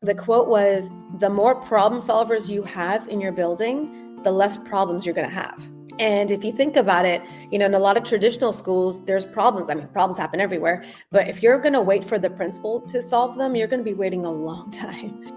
The quote was, the more problem solvers you have in your building, the less problems you're going to have. And if you think about it, in a lot of traditional schools, there's problems. I mean, problems happen everywhere. But if you're going to wait for the principal to solve them, you're going to be waiting a long time.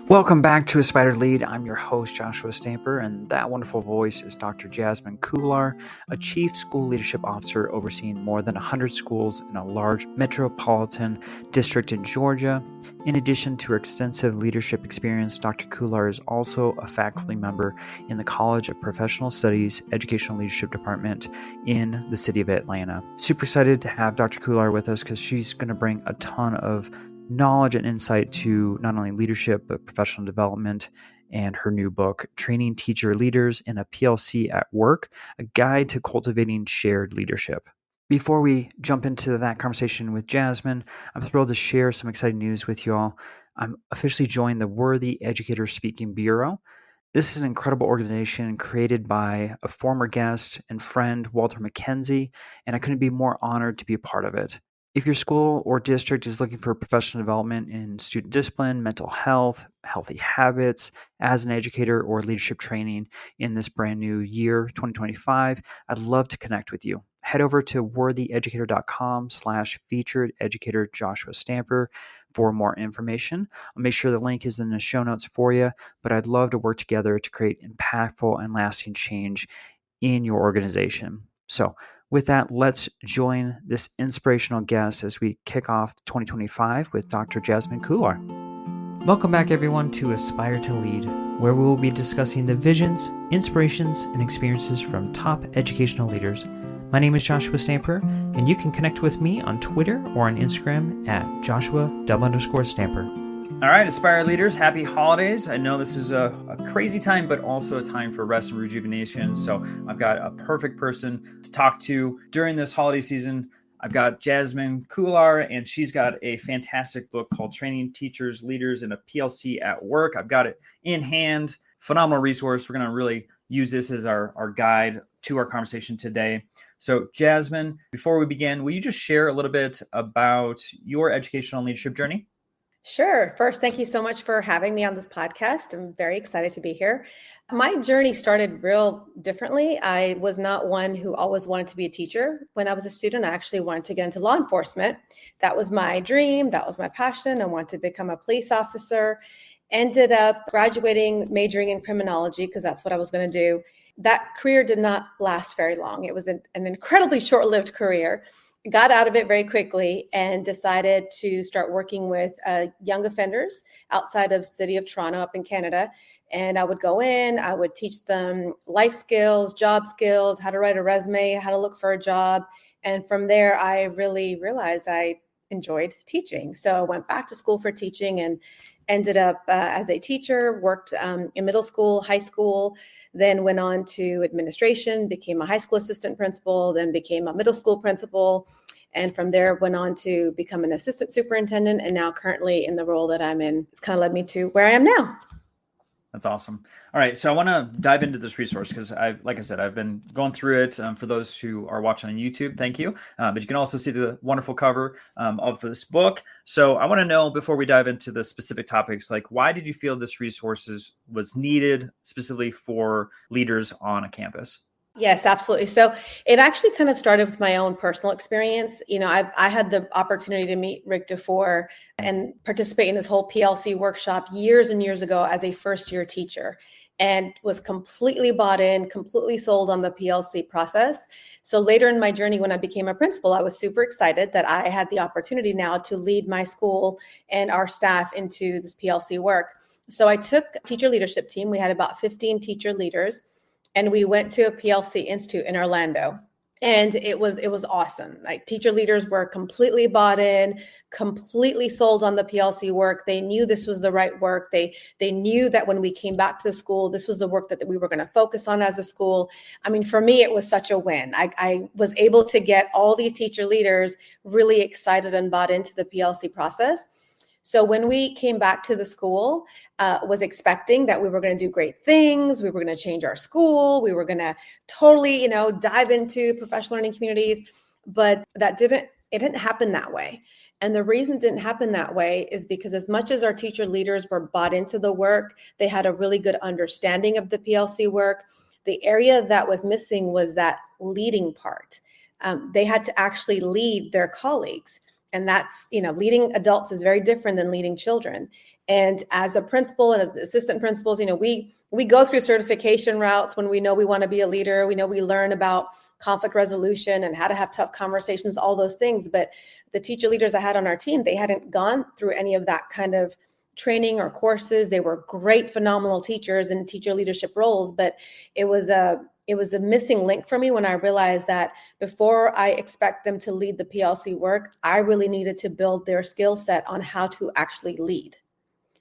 Welcome back to Aspire to Lead. I'm your host, Joshua Stamper, and that wonderful voice is Dr. Jasmine Kullar, a Chief School Leadership Officer overseeing more than 100 schools in a large metropolitan district in Georgia. In addition to her extensive leadership experience, Dr. Kullar is also a faculty member in the College of Professional Studies Educational Leadership Department in the city of Atlanta. Super excited to have Dr. Kullar with us because she's going to bring a ton of knowledge and insight to not only leadership, but professional development, and her new book, Training Teacher Leaders in a PLC at Work, a guide to cultivating shared leadership. Before we jump into that conversation with Jasmine, I'm thrilled to share some exciting news with you all. I'm officially joined the Worthy Educator Speaking Bureau. This is an incredible organization created by a former guest and friend, Walter McKenzie, and I couldn't be more honored to be a part of it. If your school or district is looking for professional development in student discipline, mental health, healthy habits, as an educator, or leadership training in this brand new year, 2025, I'd love to connect with you. Head over to worthyeducator.com/featured educator Joshua Stamper for more information. I'll make sure the link is in the show notes for you, but I'd love to work together to create impactful and lasting change in your organization. So, with that, let's join this inspirational guest as we kick off 2025 with Dr. Jasmine Kullar. Welcome back, everyone, to Aspire to Lead, where we will be discussing the visions, inspirations, and experiences from top educational leaders. My name is Joshua Stamper, and you can connect with me on Twitter or on Instagram at Joshua_Stamper. All right, Aspire leaders, happy holidays. I know this is a crazy time, but also a time for rest and rejuvenation. So I've got a perfect person to talk to during this holiday season. I've got Jasmine Kullar, and she's got a fantastic book called Training Teachers Leaders in a PLC at Work. I've got it in hand, phenomenal resource. We're going to really use this as our guide to our conversation today. So Jasmine, before we begin, will you just share a little bit about your educational leadership journey? Sure. First, thank you so much for having me on this podcast. I'm very excited to be here. My journey started real differently. I was not one who always wanted to be a teacher. When I was a student, I actually wanted to get into law enforcement. That was my dream. That was my passion. I wanted to become a police officer. Ended up graduating, majoring in criminology because that's what I was going to do. That career did not last very long. It was an incredibly short-lived career. Got out of it very quickly and decided to start working with young offenders outside of the city of Toronto up in Canada. And I would go in, I would teach them life skills, job skills, how to write a resume, how to look for a job. And from there, I really realized I enjoyed teaching. So I went back to school for teaching and ended up as a teacher, worked in middle school, high school, then went on to administration, became a high school assistant principal, then became a middle school principal. And from there, went on to become an assistant superintendent. And now currently in the role that I'm in, it's kind of led me to where I am now. That's awesome. All right. So I want to dive into this resource because like I said, I've been going through it. For those who are watching on YouTube, thank you. But you can also see the wonderful cover of this book. So I want to know, before we dive into the specific topics, like, why did you feel this resource was needed specifically for leaders on a campus? Yes, absolutely. So it actually kind of started with my own personal experience. I had the opportunity to meet Rick DeFore and participate in this whole PLC workshop years and years ago as a first-year teacher, and was completely bought in, completely sold on the PLC process. So later in my journey, when I became a principal, I was super excited that I had the opportunity now to lead my school and our staff into this PLC work. So I took a teacher leadership team. We had about 15 teacher leaders. And we went to a PLC Institute in Orlando, and it was awesome. Like, teacher leaders were completely bought in, completely sold on the PLC work. They knew this was the right work. They knew that when we came back to the school, this was the work that we were going to focus on as a school. I mean, for me, it was such a win. I was able to get all these teacher leaders really excited and bought into the PLC process. So when we came back to the school, was expecting that we were going to do great things. We were going to change our school. We were going to totally, dive into professional learning communities, but it didn't happen that way. And the reason it didn't happen that way is because as much as our teacher leaders were bought into the work, they had a really good understanding of the PLC work. The area that was missing was that leading part. They had to actually lead their colleagues. And that's, leading adults is very different than leading children. And as a principal and as assistant principals, we go through certification routes when we know we want to be a leader. We know we learn about conflict resolution and how to have tough conversations, all those things. But the teacher leaders I had on our team, they hadn't gone through any of that kind of training or courses. They were great, phenomenal teachers in teacher leadership roles, but it was a missing link for me when I realized that before I expect them to lead the PLC work, I really needed to build their skill set on how to actually lead.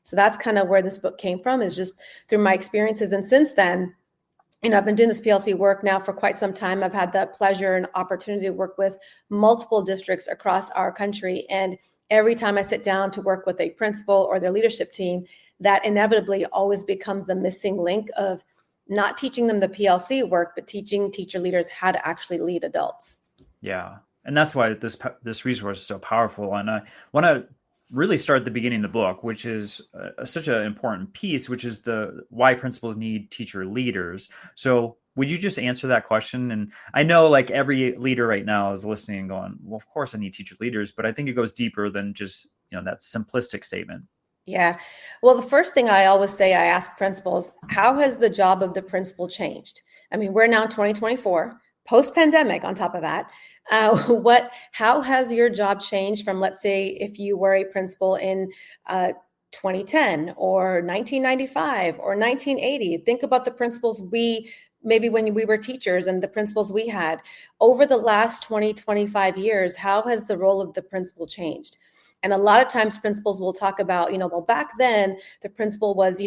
So that's kind of where this book came from, is just through my experiences. And since then, I've been doing this PLC work now for quite some time. I've had the pleasure and opportunity to work with multiple districts across our country. And every time I sit down to work with a principal or their leadership team, that inevitably always becomes the missing link of not teaching them the PLC work, but teaching teacher leaders how to actually lead adults. Yeah. And that's why this resource is so powerful. And I want to really start at the beginning of the book, which is such an important piece, which is the why principals need teacher leaders. So would you just answer that question? And I know like every leader right now is listening and going, well, of course I need teacher leaders, but I think it goes deeper than just, that simplistic statement. Yeah. Well, the first thing I always say, I ask principals, how has the job of the principal changed? I mean, we're now in 2024, post-pandemic on top of that. How has your job changed from, let's say, if you were a principal in 2010 or 1995 or 1980? Think about the principals maybe when we were teachers and the principals we had. Over the last 20, 25 years, how has the role of the principal changed? And a lot of times principals will talk about, well, back then the principal was,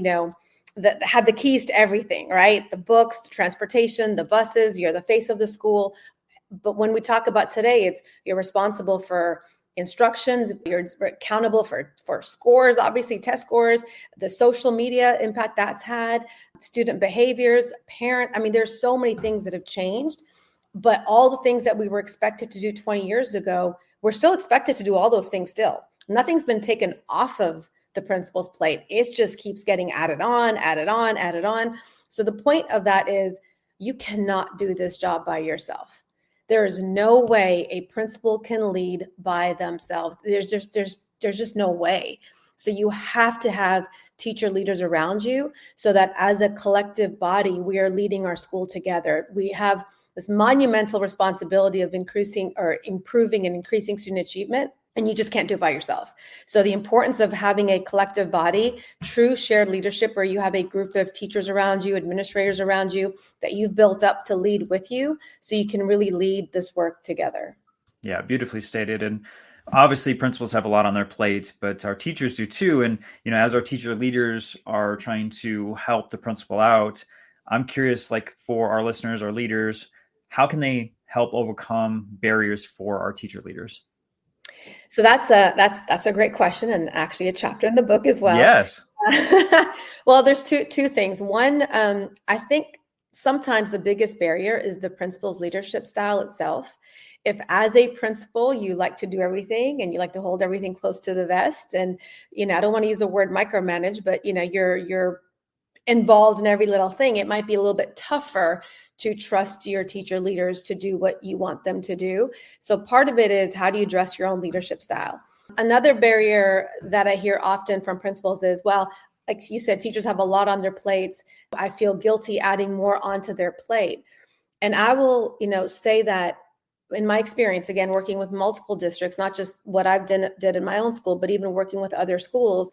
that had the keys to everything, right? The books, the transportation, the buses, you're the face of the school. But when we talk about today, you're responsible for instructions, you're accountable for scores, obviously test scores, the social media impact that's had, student behaviors, there's so many things that have changed. But all the things that we were expected to do 20 years ago, we're still expected to do all those things still. Nothing's been taken off of the principal's plate. It just keeps getting added on. So the point of that is you cannot do this job by yourself. There is no way a principal can lead by themselves. There's just no way. So you have to have teacher leaders around you so that as a collective body, we are leading our school together. We have this monumental responsibility of improving and increasing student achievement, and you just can't do it by yourself. So the importance of having a collective body, true shared leadership, where you have a group of teachers around you, administrators around you that you've built up to lead with you, so you can really lead this work together. Yeah, beautifully stated. And obviously principals have a lot on their plate, but our teachers do too. And, as our teacher leaders are trying to help the principal out, I'm curious, like for our listeners, our leaders, how can they help overcome barriers for our teacher leaders? So that's a great question, and actually a chapter in the book as well. Yes. Well, there's two things. One, I think sometimes the biggest barrier is the principal's leadership style itself. If as a principal, you like to do everything and you like to hold everything close to the vest, and, I don't want to use the word micromanage, but, you're involved in every little thing, it might be a little bit tougher to trust your teacher leaders to do what you want them to do. So part of it is, how do you dress your own leadership style? Another barrier that I hear often from principals is, well, like you said, teachers have a lot on their plates. I feel guilty adding more onto their plate. And I will, say that in my experience, again, working with multiple districts, not just what I've did in my own school, but even working with other schools,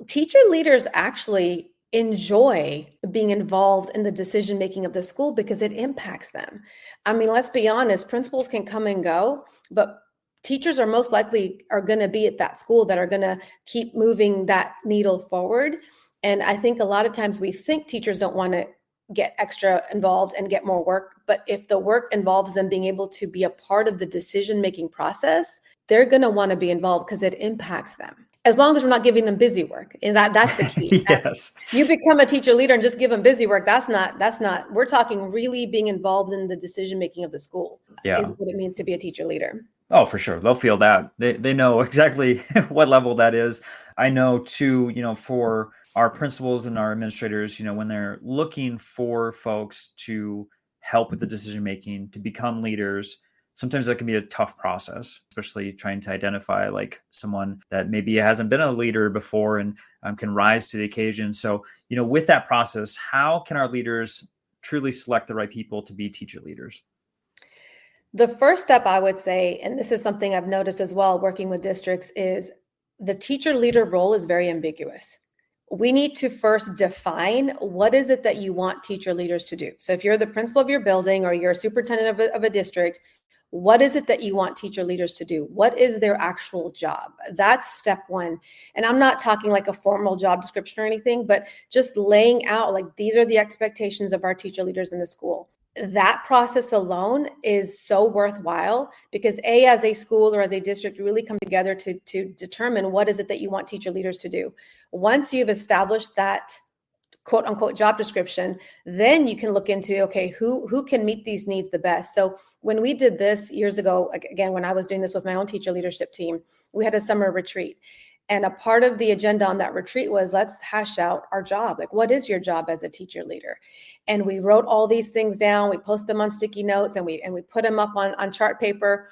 teacher leaders actually enjoy being involved in the decision making of the school because it impacts them. Let's be honest, principals can come and go, but teachers are most likely going to be at that school that are going to keep moving that needle forward. And I think a lot of times we think teachers don't want to get extra involved and get more work. But if the work involves them being able to be a part of the decision-making process, they're going to want to be involved because it impacts them. As long as we're not giving them busy work. And that's the key. Yes. You become a teacher leader and just give them busy work. That's not, we're talking really being involved in the decision-making of the school is what it means to be a teacher leader. Oh, for sure. They'll feel that. They know exactly what level that is. I know too, for our principals and our administrators, when they're looking for folks to help with the decision making, to become leaders, sometimes that can be a tough process, especially trying to identify like someone that maybe hasn't been a leader before and can rise to the occasion. So, with that process, how can our leaders truly select the right people to be teacher leaders? The first step I would say, and this is something I've noticed as well working with districts, is the teacher leader role is very ambiguous. We need to first define what is it that you want teacher leaders to do. So if you're the principal of your building or you're a superintendent of a district, what is it that you want teacher leaders to do? What is their actual job? That's step one. And I'm not talking like a formal job description or anything, but just laying out like these are the expectations of our teacher leaders in the school. That process alone is so worthwhile because as a school or as a district, you really come together to determine what is it that you want teacher leaders to do. Once you've established that quote unquote job description, then you can look into, okay, who can meet these needs the best. So when we did this years ago, again, when I was doing this with my own teacher leadership team, we had a summer retreat. And a part of the agenda on that retreat was let's hash out our job. Like, what is your job as a teacher leader? And we wrote all these things down. We posted them on sticky notes and we put them up on chart paper.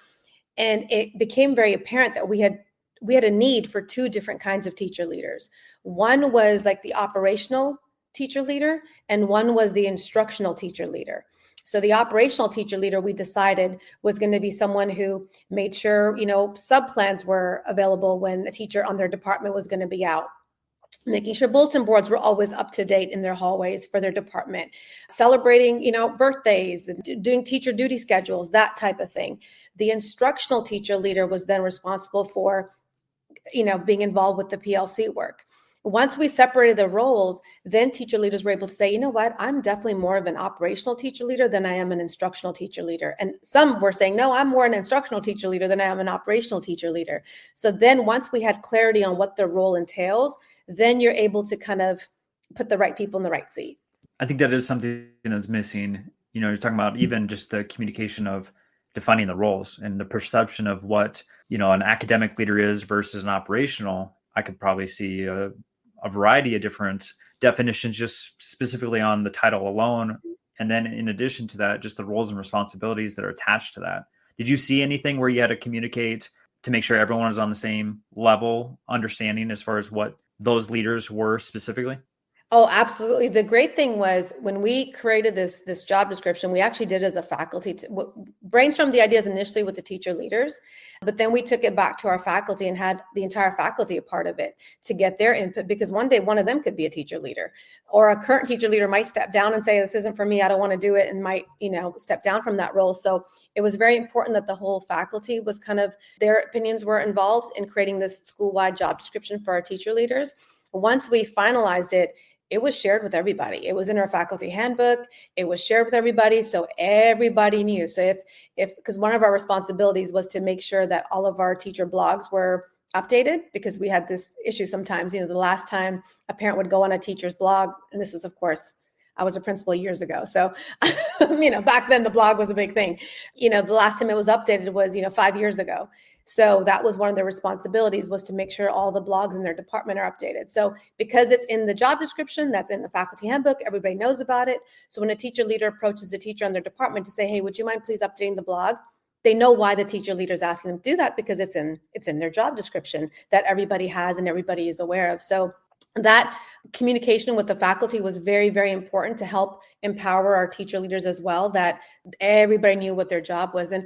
And it became very apparent that we had a need for two different kinds of teacher leaders. One was like the operational teacher leader, and one was the instructional teacher leader. So the operational teacher leader, we decided was going to be someone who made sure, sub-plans were available when a teacher on their department was going to be out, making sure bulletin boards were always up to date in their hallways for their department, celebrating, birthdays, and doing teacher duty schedules, that type of thing. The instructional teacher leader was then responsible for, being involved with the PLC work. Once we separated the roles, then teacher leaders were able to say, you know what, I'm definitely more of an operational teacher leader than I am an instructional teacher leader. And some were saying, no, I'm more an instructional teacher leader than I am an operational teacher leader. So then once we had clarity on what the role entails, then you're able to kind of put the right people in the right seat. I think that is something that's missing. You're talking about even just the communication of defining the roles and the perception of what, an academic leader is versus an operational. I could probably see a variety of different definitions just specifically on the title alone. And then in addition to that, just the roles and responsibilities that are attached to that. Did you see anything where you had to communicate to make sure everyone was on the same level, understanding as far as what those leaders were specifically? Oh, absolutely. The great thing was when we created this job description, we actually did as a faculty brainstormed the ideas initially with the teacher leaders, but then we took it back to our faculty and had the entire faculty a part of it to get their input, because one day one of them could be a teacher leader, or a current teacher leader might step down and say, this isn't for me, I don't want to do it, and might, step down from that role. So it was very important that the whole faculty was their opinions were involved in creating this school-wide job description for our teacher leaders. Once we finalized it, it was shared with everybody. It was in our faculty handbook. It was shared with everybody. So everybody knew. So because one of our responsibilities was to make sure that all of our teacher blogs were updated, because we had this issue sometimes, the last time a parent would go on a teacher's blog, and this was, of course, I was a principal years ago. So, back then the blog was a big thing. The last time it was updated was, 5 years ago. So that was one of their responsibilities, was to make sure all the blogs in their department are updated. So because it's in the job description, that's in the faculty handbook, everybody knows about it. So when a teacher leader approaches a teacher in their department to say, hey, would you mind please updating the blog? They know why the teacher leader is asking them to do that, because it's in their job description that everybody has and everybody is aware of. So that communication with the faculty was very, very important to help empower our teacher leaders as well, that everybody knew what their job was. And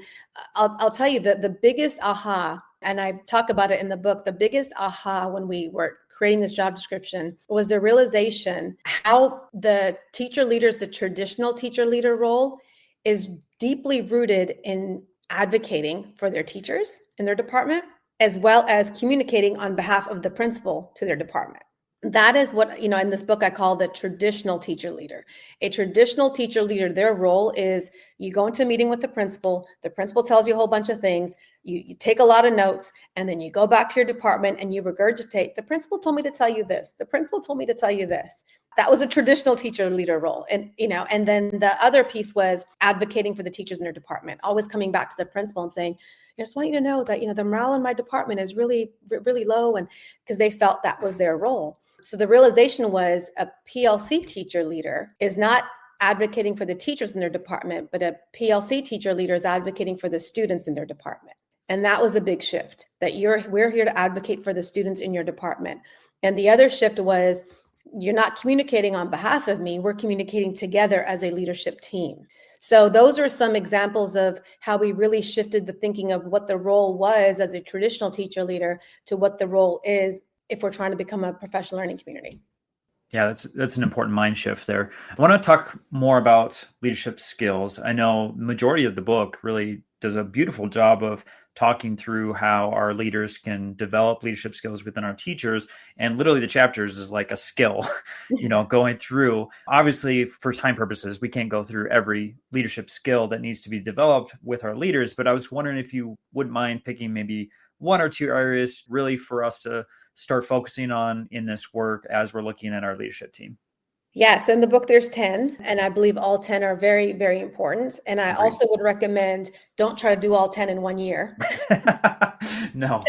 I'll tell you that the biggest aha, and I talk about it in the book, the biggest aha when we were creating this job description was the realization how the teacher leaders, the traditional teacher leader role, is deeply rooted in advocating for their teachers in their department, as well as communicating on behalf of the principal to their department. That is what, in this book, I call the traditional teacher leader. A traditional teacher leader, their role is you go into a meeting with the principal tells you a whole bunch of things. you take a lot of notes, and then you go back to your department and you regurgitate, the principal told me to tell you this. The principal told me to tell you this. That was a traditional teacher leader role. And, and then the other piece was advocating for the teachers in their department, always coming back to the principal and saying, I just want you to know that, the morale in my department is really, really low. And because they felt that was their role. So the realization was a PLC teacher leader is not advocating for the teachers in their department, but a PLC teacher leader is advocating for the students in their department. And that was a big shift, that we're here to advocate for the students in your department. And the other shift was, you're not communicating on behalf of me, we're communicating together as a leadership team. So those are some examples of how we really shifted the thinking of what the role was as a traditional teacher leader to what the role is if we're trying to become a professional learning community. Yeah, that's an important mind shift there. I want to talk more about leadership skills. I know the majority of the book really does a beautiful job of talking through how our leaders can develop leadership skills within our teachers. And literally the chapters is like a skill, going through. Obviously, for time purposes, we can't go through every leadership skill that needs to be developed with our leaders. But I was wondering if you wouldn't mind picking maybe one or two areas really for us to start focusing on in this work as we're looking at our leadership team. Yeah, so in the book, there's 10, and I believe all 10 are very, very important. And I also would recommend don't try to do all 10 in 1 year. No.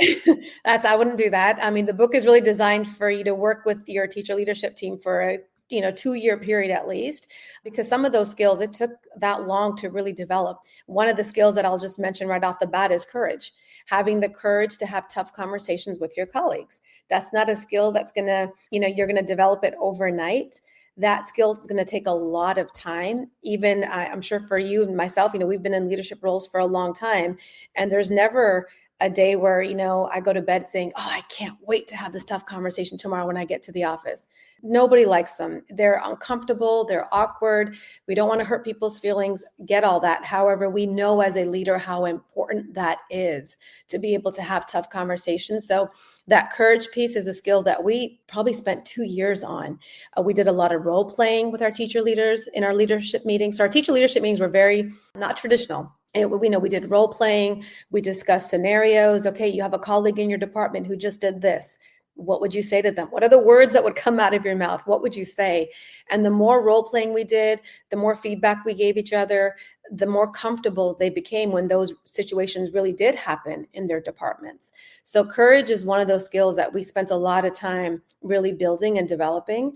I wouldn't do that. I mean, the book is really designed for you to work with your teacher leadership team for a 2-year period at least, because some of those skills, it took that long to really develop. One of the skills that I'll just mention right off the bat is courage. Having the courage to have tough conversations with your colleagues. That's not a skill that's going to, you're going to develop it overnight. That skill is going to take a lot of time. Even I'm sure for you and myself, we've been in leadership roles for a long time, and there's never a day where, I go to bed saying, oh, I can't wait to have this tough conversation tomorrow when I get to the office. Nobody likes them. They're uncomfortable. They're awkward. We don't want to hurt people's feelings, get all that. However, we know as a leader how important that is to be able to have tough conversations. So that courage piece is a skill that we probably spent 2 years on. We did a lot of role playing with our teacher leaders in our leadership meetings. So our teacher leadership meetings were very not traditional. And we did role playing. We discussed scenarios. Okay, you have a colleague in your department who just did this. What would you say to them? What are the words that would come out of your mouth? What would you say? And the more role playing we did, the more feedback we gave each other, the more comfortable they became when those situations really did happen in their departments. So courage is one of those skills that we spent a lot of time really building and developing.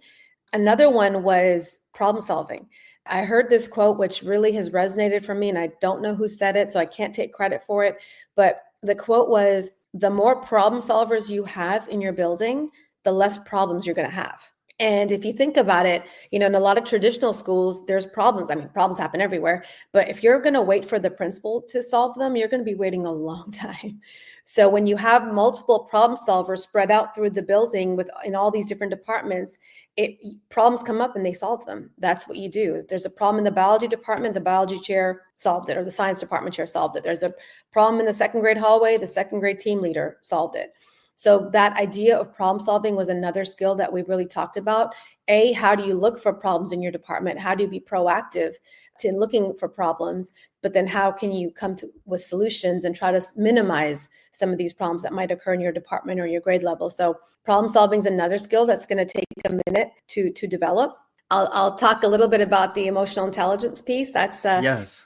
Another one was problem solving. I heard this quote, which really has resonated for me, and I don't know who said it, so I can't take credit for it. But the quote was, the more problem solvers you have in your building, the less problems you're going to have. And if you think about it, in a lot of traditional schools, there's problems. I mean, problems happen everywhere. But if you're going to wait for the principal to solve them, you're going to be waiting a long time. So when you have multiple problem solvers spread out through the building in all these different departments, problems come up and they solve them. That's what you do. If there's a problem in the biology department, the biology chair solved it, or the science department chair solved it. There's a problem in the second grade hallway, the second grade team leader solved it. So that idea of problem solving was another skill that we really talked about. How do you look for problems in your department? How do you be proactive to looking for problems? But then how can you come with solutions and try to minimize some of these problems that might occur in your department or your grade level? So problem solving is another skill that's going to take a minute to develop. I'll talk a little bit about the emotional intelligence piece. Yes.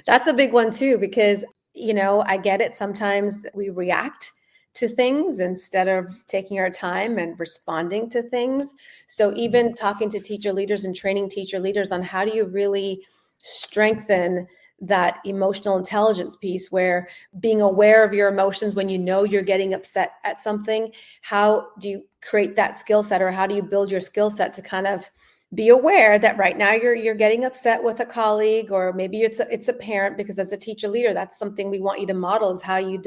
That's a big one too, because, I get it. Sometimes we react to things instead of taking our time and responding to things. So even talking to teacher leaders and training teacher leaders on how do you really strengthen that emotional intelligence piece, where being aware of your emotions when you're getting upset at something, how do you create that skill set, or how do you build your skill set to kind of be aware that right now you're getting upset with a colleague, or maybe it's a parent, because as a teacher leader, that's something we want you to model, is how you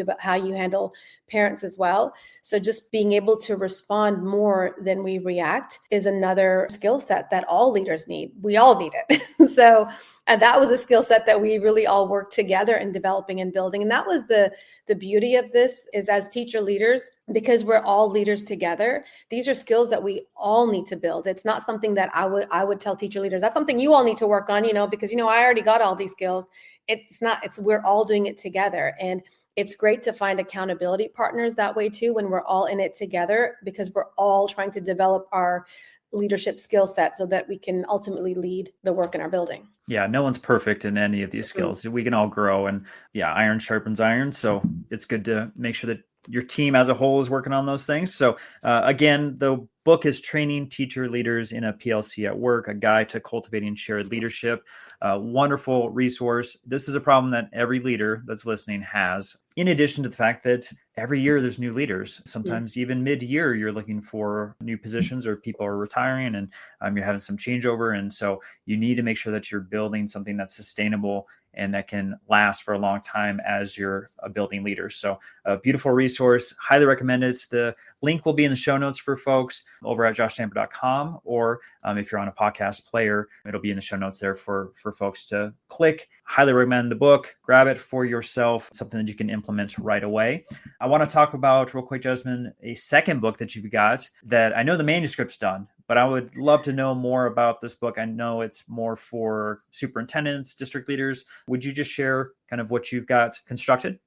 handle parents as well. So just being able to respond more than we react is another skill set that all leaders need. We all need it. So that was a skill set that we really all worked together in developing and building. And that was the beauty of this, is as teacher leaders, because we're all leaders together, these are skills that we all need to build. It's not something that I would tell teacher leaders, that's something you all need to work on, because, I already got all these skills. It's not, we're all doing it together. And It's great to find accountability partners that way too, when we're all in it together, because we're all trying to develop our leadership skill set so that we can ultimately lead the work in our building. Yeah, no one's perfect in any of these skills. We can all grow, and iron sharpens iron. So it's good to make sure that your team as a whole is working on those things. So again, the book is Training Teacher Leaders in a PLC at Work, a guide to cultivating shared leadership. Wonderful resource. This is a problem that every leader that's listening has, in addition to the fact that every year there's new leaders. Sometimes even mid-year, you're looking for new positions, or people are retiring, and you're having some changeover. And so you need to make sure that you're building something that's sustainable and that can last for a long time as you're a building leader. So a beautiful resource, highly recommend it. The link will be in the show notes for folks over at joshstamper.com, or if you're on a podcast player, it'll be in the show notes there for folks to click. Highly recommend the book. Grab it for yourself, something that you can implement right away. I want to talk about real quick, Jasmine, a second book that you've got that I know the manuscript's done, but I would love to know more about this book. I know it's more for superintendents, district leaders. Would you just share kind of what you've got constructed?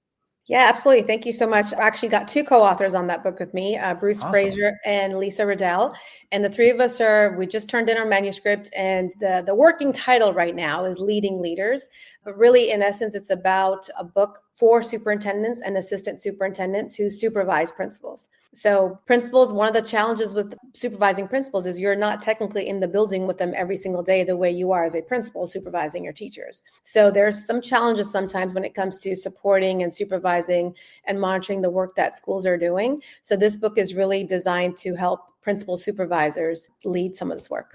Yeah, absolutely. Thank you so much. I actually got two co-authors on that book with me, Bruce Awesome. Fraser and Lisa Riddell. And the three of us we just turned in our manuscript, and the working title right now is Leading Leaders. But really, in essence, it's about a book for superintendents and assistant superintendents who supervise principals. So principals, one of the challenges with supervising principals is you're not technically in the building with them every single day the way you are as a principal supervising your teachers. So there's some challenges sometimes when it comes to supporting and supervising and monitoring the work that schools are doing. So this book is really designed to help principal supervisors lead some of this work.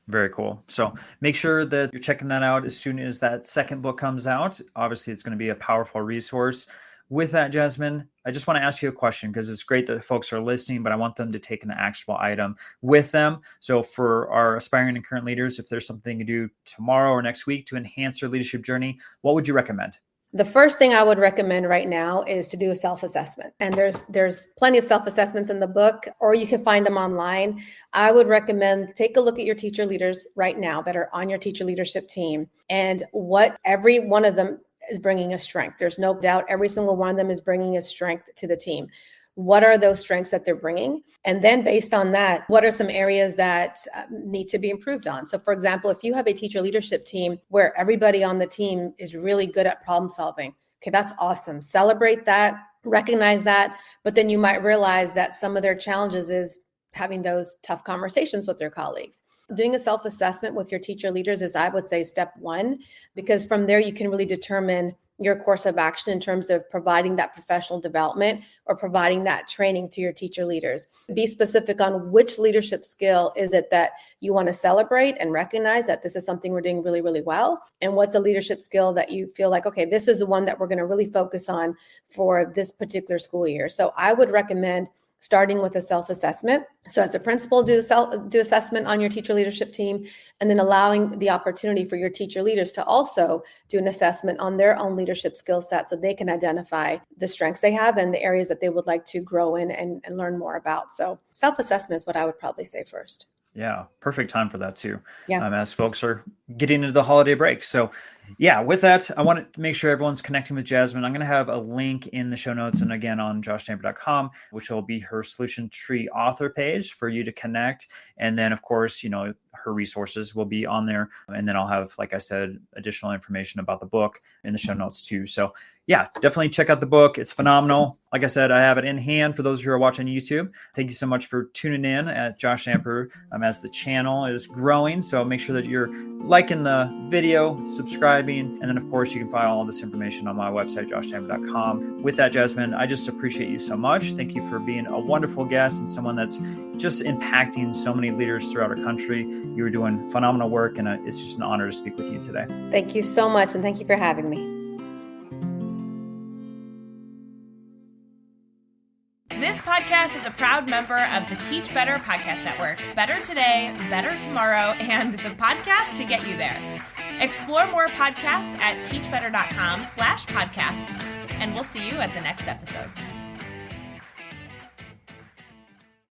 Very cool. So make sure that you're checking that out as soon as that second book comes out. Obviously, it's going to be a powerful resource. With that, Jasmine, I just want to ask you a question, because it's great that folks are listening, but I want them to take an actionable item with them. So for our aspiring and current leaders, if there's something to do tomorrow or next week to enhance their leadership journey, what would you recommend? The first thing I would recommend right now is to do a self-assessment. And there's plenty of self-assessments in the book, or you can find them online. I would recommend take a look at your teacher leaders right now that are on your teacher leadership team, and what every one of them is bringing a strength. There's no doubt every single one of them is bringing a strength to the team. What are those strengths that they're bringing? And then based on that, what are some areas that need to be improved on? So for example, if you have a teacher leadership team where everybody on the team is really good at problem solving, okay, that's awesome. Celebrate that, recognize that, but then you might realize that some of their challenges is having those tough conversations with their colleagues. Doing a self-assessment with your teacher leaders is, I would say, step one, because from there you can really determine your course of action in terms of providing that professional development or providing that training to your teacher leaders. Be specific on which leadership skill is it that you want to celebrate and recognize that this is something we're doing really, really well. And what's a leadership skill that you feel like, okay, this is the one that we're going to really focus on for this particular school year. So I would recommend starting with a self-assessment. So as a principal, do assessment on your teacher leadership team, and then allowing the opportunity for your teacher leaders to also do an assessment on their own leadership skill set so they can identify the strengths they have and the areas that they would like to grow in and learn more about. So self-assessment is what I would probably say first. Yeah, perfect time for that too. Yeah. As folks are getting into the holiday break. So yeah, with that, I want to make sure everyone's connecting with Jasmine. I'm going to have a link in the show notes and again on joshstamper.com, which will be her Solution Tree author page for you to connect. And then of course, her resources will be on there. And then I'll have, like I said, additional information about the book in the show notes too. So yeah, definitely check out the book. It's phenomenal. Like I said, I have it in hand for those who are watching YouTube. Thank you so much for tuning in at Josh Stamper as the channel is growing. So make sure that you're liking the video, subscribing, and then of course you can find all this information on my website, joshstamper.com. With that, Jasmine, I just appreciate you so much. Thank you for being a wonderful guest and someone that's just impacting so many leaders throughout our country. You're doing phenomenal work, and it's just an honor to speak with you today. Thank you so much, and thank you for having me. This podcast is a proud member of the Teach Better Podcast Network. Better today, better tomorrow, and the podcast to get you there. Explore more podcasts at teachbetter.com/podcasts, and we'll see you at the next episode.